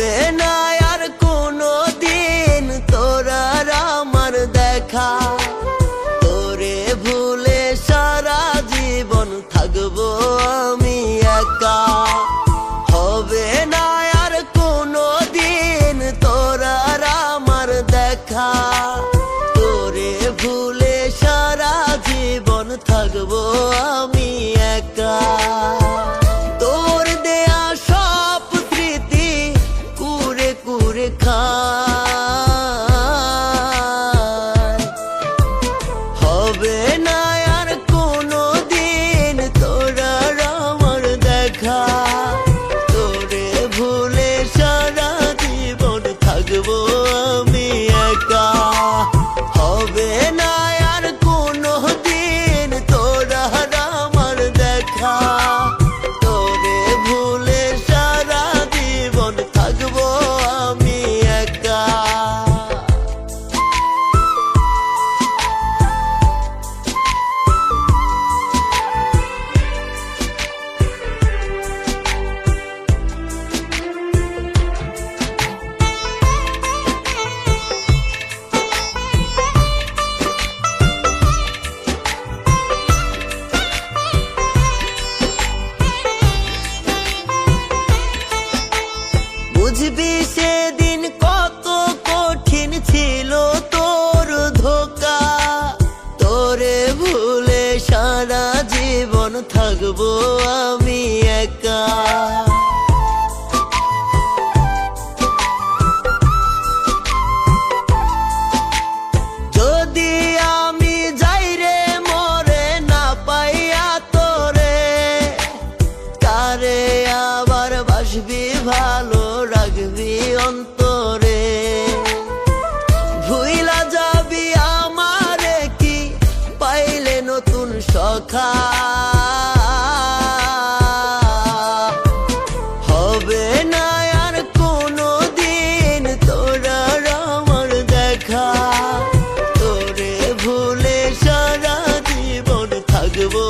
হবে না আর কোনো দিন তোর আর আমার দেখা, তোরে ভুলে সারা জীবন থাকবো আমি একা। হবে না আর কোনো দিন তোর আর আমার দেখা, তোরে ভুলে সারা জীবন থাকবো আমি একা। তোর দেয়া সব স্মৃতি কুরে কুরে খায়, হবে না আর কোনো দিন তোর আর আমার দেখা, তোরে ভুলে সারা জীবন থাকবো আমি একা। হবে না আর কোনো দিন তোর আর আমার দেখা, তোরে ভুলে সারা জীবন থাকবো আমি একা। বুঝবি সেদিন কত কঠিন ছিল তোর ধোঁকা, তোরে ভুলে সারা জীবন থাকবো আমি একা। যদি আমি যাই রে মরে না পাইয়া তোরে, কারে আবার বাসবি ভালো রাখবি অন্তরে, ভুইলা যাবি আমারে কি পাইলে নতুন সখা। হবে না আর কোনো দিন তোর আর আমার দেখা, তোরে ভুলে সারা জীবন থাকবো